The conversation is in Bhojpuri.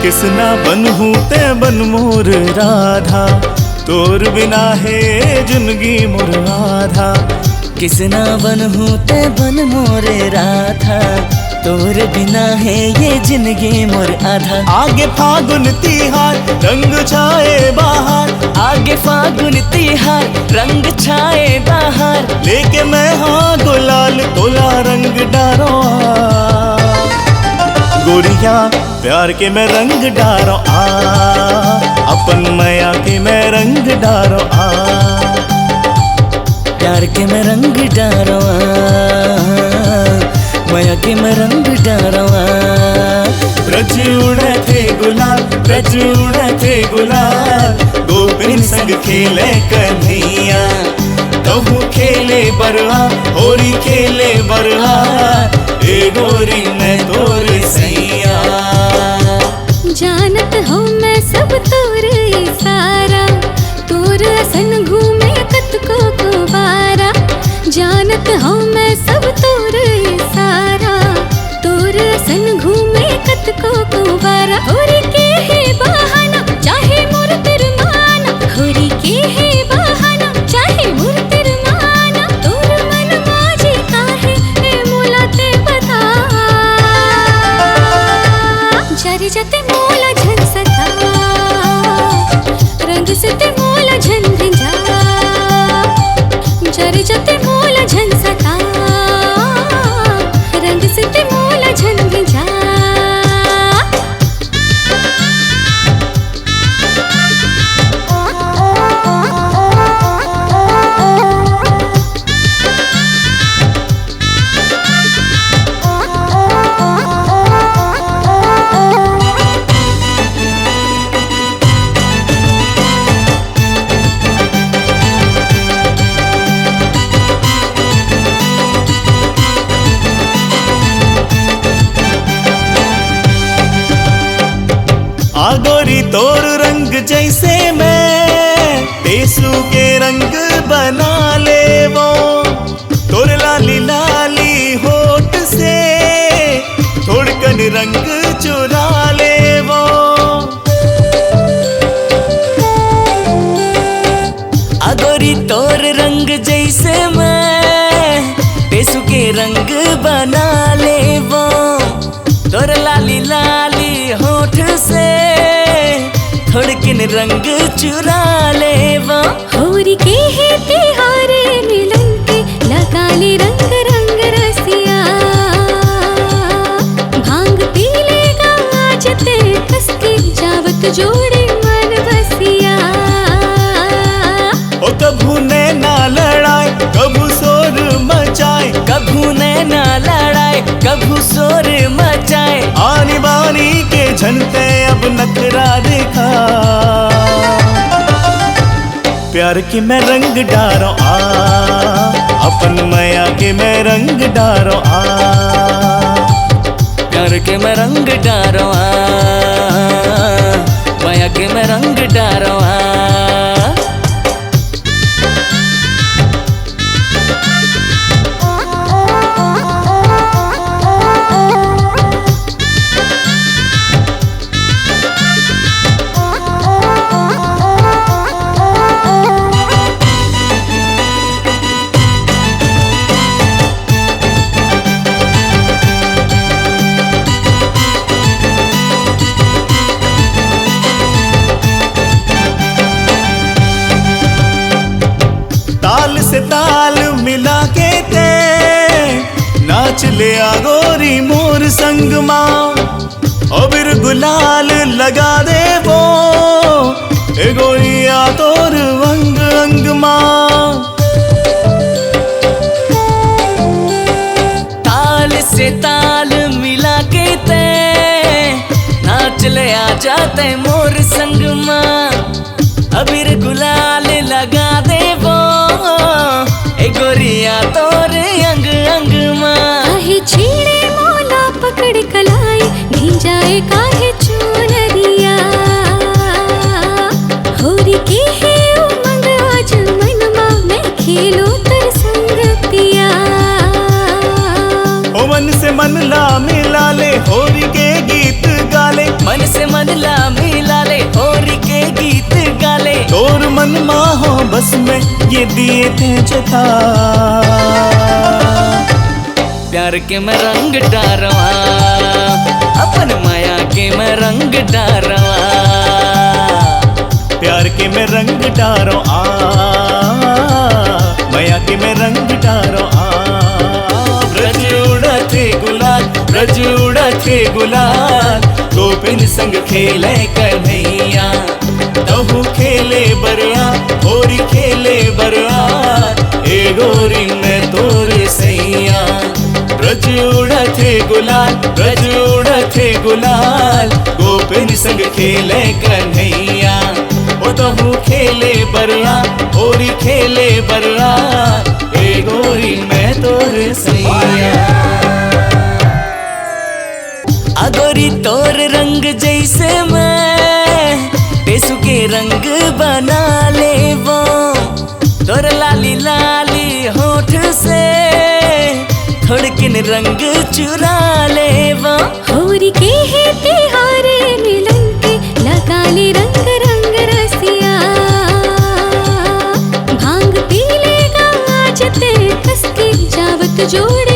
किसना बनहूं ते बन मोर राधा, तोर बिना है जिंदगी मोर आधा। किसना बनहूं ते बन मोर राधा, तोर बिना है ये जिंदगी मोर आधा। आगे फागुन तिहार रंग छाए बाहर, आगे फागुन तिहार रंग छाए बाहर। लेके मैं हाँ गुलाल तोला रंग डारो गोरिया, प्यार के मैं रंग डारो अपन माया के मैं रंग डारो प्यार के मैं रंग डारो माया के मैं रंग डारो। ब्रज उड़े थे गुलाल, ब्रज उड़े थे गुलाल, गोपिन संग खेले कन्हैया। कहूँ खेले बरहा होरी खेले बरहा, ए गोरी मैं तोर सैया। जानत हो मैं सब तोर इशारा, तोर असन घूमे कतको को बारा। जानत हो मैं सब तोर इशारा, तोर असन घूमे कतको को बारा। होरी के है बहाना चाहे मोर तिरमाना, होरी के है बहाना चाहे मोर तिरमाना। तोर मन माजे काहे ए मोला ते बता, जारे जाते मोला झन सता, रंग से ते मोला झन भिंजा। जारे जाते मोला झन सता, रंग से ते मोला झन भिंजा। आगोरी तोर रंग जैसे मैं टेसू के रंग बना ले वो, तोर लाली लाली होठ से थोड़कन रंग चुरा ले वो। अगोरी तोर रंग जैसे मैं टेसू के रंग बना ले वो, तोर लाली लाली होठ से थोड़किन रंग चुरा ले वो। होरी के है तिहारे मिलन के लगा ले रंग रंग रसिया। भांग पी लेगा आज ते कसके जावत जोड़े मन बसिया। ओ कभू ने ना लड़ाए कभू शोर मचाए, कभू नैना लड़ाए कभू शोर मचाए। आनी बानी के झनते अब नखरा दिखा, प्यार के मैं रंग डारो अपन माया के मैं रंग डारो प्यार के मैं रंग डारो माया के मैं रंग डारो। ताल से ताल मिला के ते नाच ले आगोरी मोर संग माँ। अबिर गुलाल लगा दे वो ए गोरिया तोर अंग अंग माँ। ताल से ताल मिला के ते नाच ले आ जाते मोर संग माँ। अबीर गुलाल लगा दे वो ए गोरिया तोर अंग अंग माँ। काहे छेड़े मोला पकड़ कलाई, भिंजाए काहे चुनरिया। होरी के है उमंग आज मनमा, मैं खेलो तर संग पिया। ओ मन से मन ला मिला ले होरी के गीत गा ले, मन से मन आपस में ये दिए थे जता। प्यार के मैं रंग डारवा, अपन माया के मैं रंग डारवा। प्यार के मैं रंग डारो आ, माया के मैं रंग डारो आ। ब्रज उड़ते गुलाल, ब्रज उड़ते गुलाल, गोपिन संग खेले कन्हैया। तहु खेले बरआ, होरी खेले बरआ, ए गोरी मैं तोरे सैया। ब्रज उड़ते गुलाल, ब्रज उड़ते गुलाल, गोपिन संग खेले कन्हैया। ओ तहु खेले बरआ, होरी खेले बरआ, ए गोरी मैं तोरे सैया। अगोरी तोर रंग जैसे मैं बेसु के रंग बना ले वो। तोर लाली लाली होठ से थोड़किन रंग चुरा ले वो। होरी के है तिहारे मिलन के, लगा ले रंग रंग रसिया। भांग पी लेगा आज ते कस के, जावत जोड़